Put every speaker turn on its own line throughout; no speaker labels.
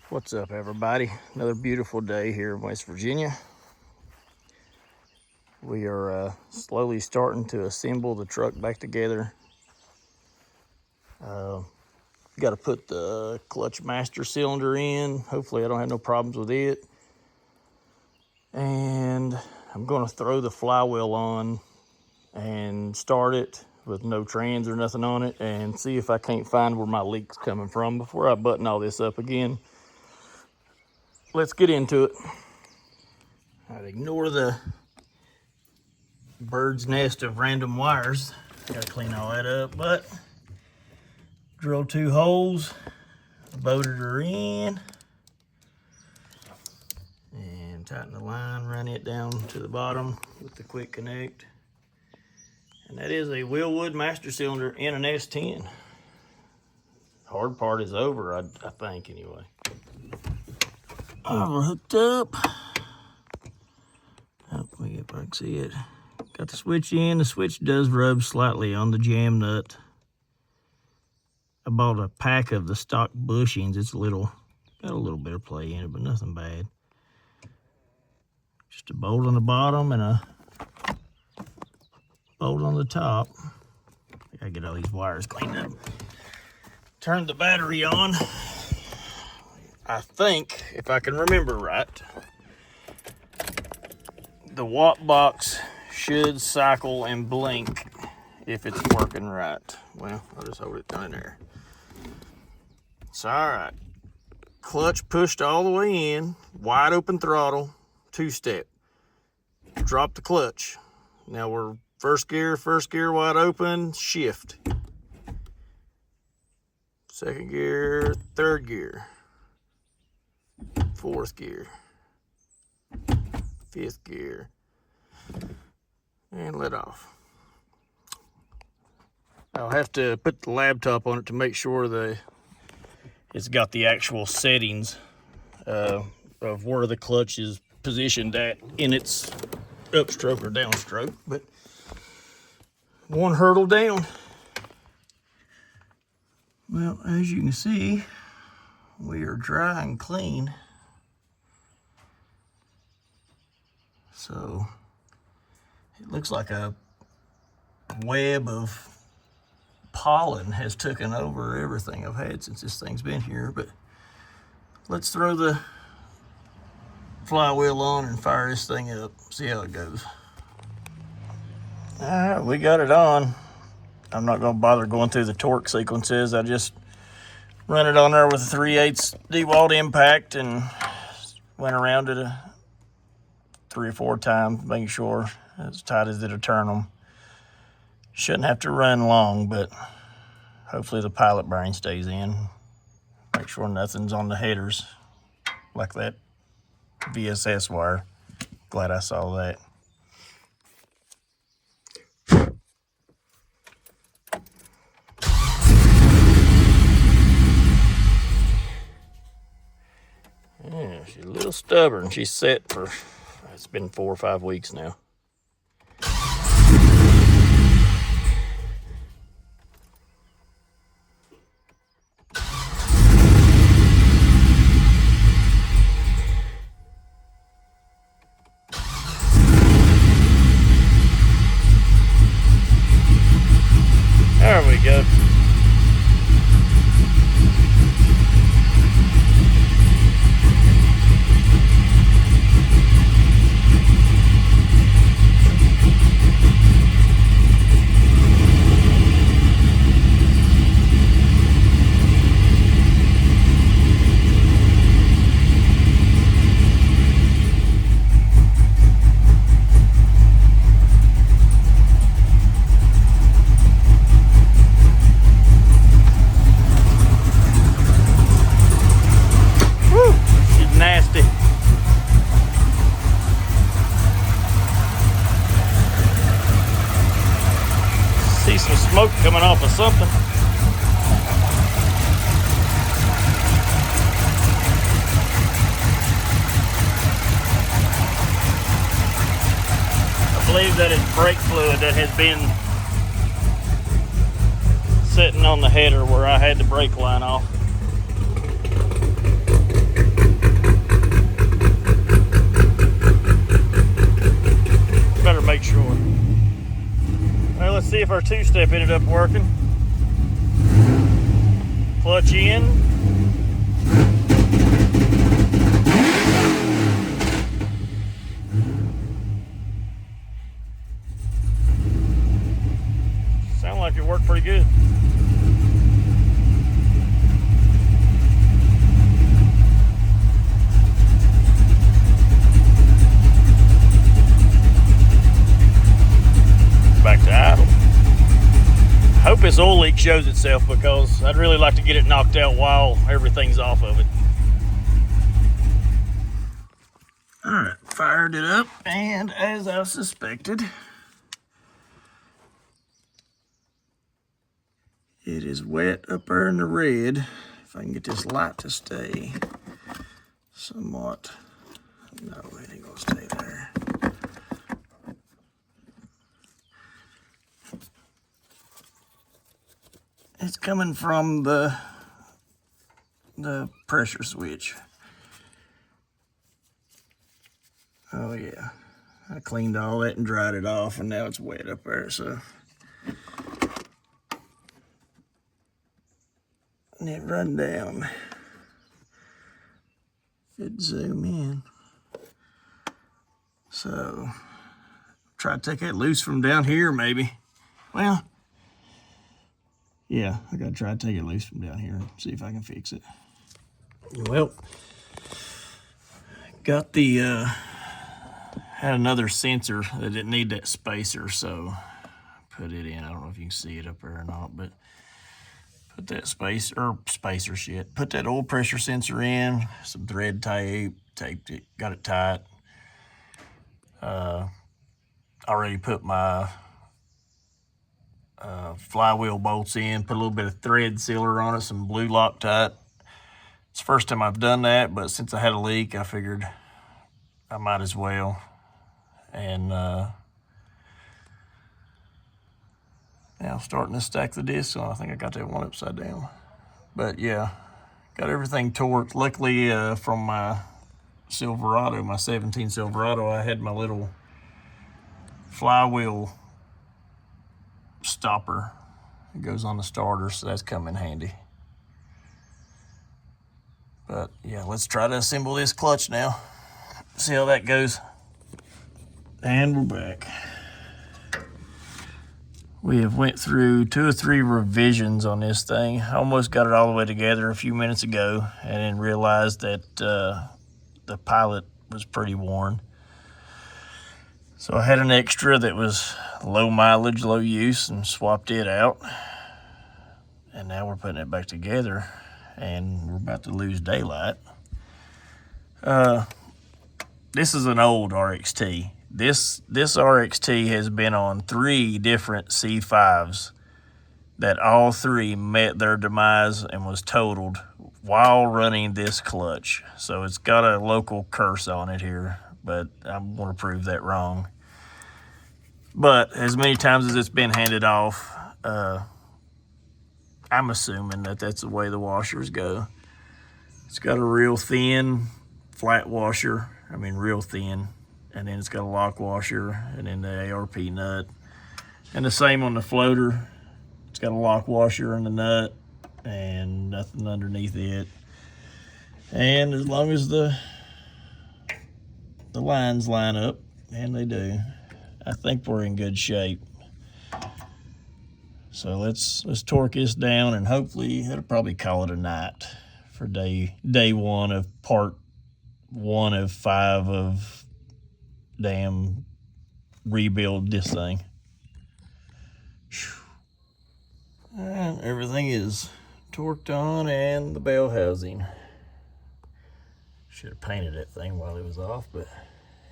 What's up, everybody? Another beautiful day here in West Virginia. We are slowly starting to assemble the truck back together. Got to put the clutch master cylinder in. Hopefully I don't have no problems with it. And I'm going to throw the flywheel on and start it with no trans or nothing on it and see if I can't find where my leak's coming from before I button all this up again. Let's get into it. I'd ignore the bird's nest of random wires. Gotta clean all that up, but drill 2 holes, bolted her in, and tighten the line, run it down to the bottom with the quick connect. And that is a Wilwood master cylinder in an S10. Hard part is over, I think, anyway. We're hooked up. Oh, let me get if I can see it. Got the switch in. The switch does rub slightly on the jam nut. I bought a pack of the stock bushings. It's got a little bit of play in it, but nothing bad. Just a bolt on the bottom and a bolt on the top. I gotta get all these wires cleaned up. Turn the battery on. I think, if I can remember right, the watt box should cycle and blink if it's working right. Well, I'll just hold it down there. So, all right. Clutch pushed all the way in, wide open throttle, 2-step. Drop the clutch. Now we're first gear wide open, shift. Second gear, third gear. Fourth gear, fifth gear, and let off. I'll have to put the laptop on it to make sure it's got the actual settings of where the clutch is positioned at in its upstroke or downstroke, but one hurdle down. Well, as you can see, we are dry and clean. So it looks like a web of pollen has taken over everything I've had since this thing's been here. But let's throw the flywheel on and fire this thing up, see how it goes. All right, we got it on. I'm not going to bother going through the torque sequences. I just run it on there with a 3/8 DeWalt impact and went around it 3 or 4 times, making sure as tight as it'll turn them. Shouldn't have to run long, but hopefully the pilot bearing stays in. Make sure nothing's on the headers like that VSS wire. Glad I saw that. Yeah, she's a little stubborn. She's set for, it's been 4 or 5 weeks now. There we go. See some smoke coming off of something. I believe that is brake fluid that has been sitting on the header where I had the brake line off. see if our two-step ended up working. Clutch in. Sound like it worked pretty good. Back to idle. I hope this oil leak shows itself, because I'd really like to get it knocked out while everything's off of it. All right, fired it up, and as I suspected, it is wet up there in the red. If I can get this light to stay somewhat. No, it ain't gonna stay there. It's coming from the pressure switch. Oh yeah, I cleaned all that and dried it off, and now it's wet up there, so. And it run down. Could zoom in. So, try to take that loose from down here maybe. Well, yeah, I gotta try to take it loose from down here and see if I can fix it. Well, got the, had another sensor that didn't need that spacer, so put it in. I don't know if you can see it up there or not, but put that spacer shit. Put that oil pressure sensor in, some thread tape, taped it, got it tight. Already put my flywheel bolts in, put a little bit of thread sealer on it, some blue Loctite. It's the first time I've done that, but since I had a leak, I figured I might as well. And now I'm starting to stack the discs on. I think I got that one upside down. But yeah, got everything torqued. Luckily from my Silverado, my 17 Silverado, I had my little flywheel stopper. It goes on the starter, so that's come in handy. But yeah, let's try to assemble this clutch now. See how that goes. And we're back. We have went through 2 or 3 revisions on this thing. I almost got it all the way together a few minutes ago, and then realized that the pilot was pretty worn. So I had an extra that was low mileage, low use, and swapped it out. And now we're putting it back together, and we're about to lose daylight. This is an old RXT. This RXT has been on 3 different C5s that all 3 met their demise and was totaled while running this clutch. So it's got a local curse on it here, but I'm going to prove that wrong. But as many times as it's been handed off, I'm assuming that that's the way the washers go. It's got a real thin, flat washer. I mean, real thin. And then it's got a lock washer, and then the ARP nut. And the same on the floater. It's got a lock washer and the nut, and nothing underneath it. And as long as the lines line up, and they do, I think we're in good shape. So let's torque this down, and hopefully it'll probably call it a night for day 1 of part 1 of 5 of damn rebuild this thing. And everything is torqued on, and the bell housing. Should have painted that thing while it was off, but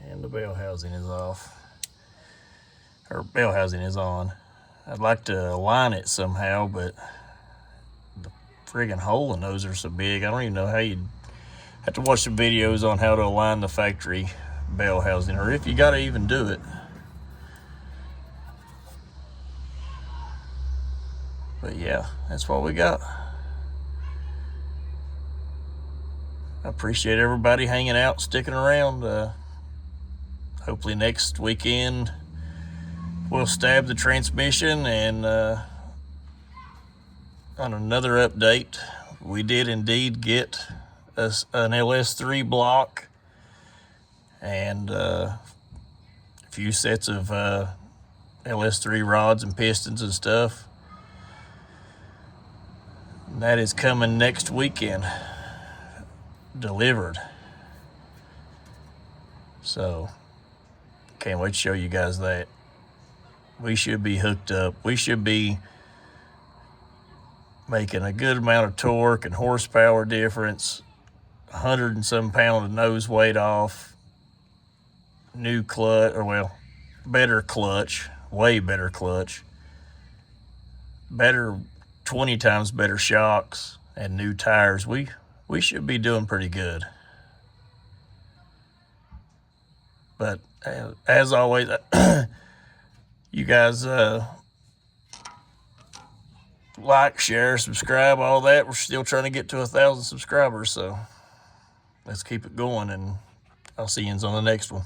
and the bell housing is off. Or bell housing is on. I'd like to align it somehow, but the friggin' hole in those are so big. I don't even know how you'd have to watch some videos on how to align the factory bell housing, or if you gotta even do it. But yeah, that's what we got. I appreciate everybody hanging out, sticking around. Hopefully next weekend we'll stab the transmission. And on another update, we did indeed get an LS3 block and a few sets of LS3 rods and pistons and stuff. And that is coming next weekend, delivered. So can't wait to show you guys that. We should be hooked up. We should be making a good amount of torque and horsepower difference, 100 and some pound of nose weight off, new clutch, or well, better clutch, way better clutch, better 20 times better shocks, and new tires. We should be doing pretty good. But as always, you guys like, share, subscribe, all that. We're still trying to get to 1,000 subscribers, so let's keep it going, and I'll see you on the next one.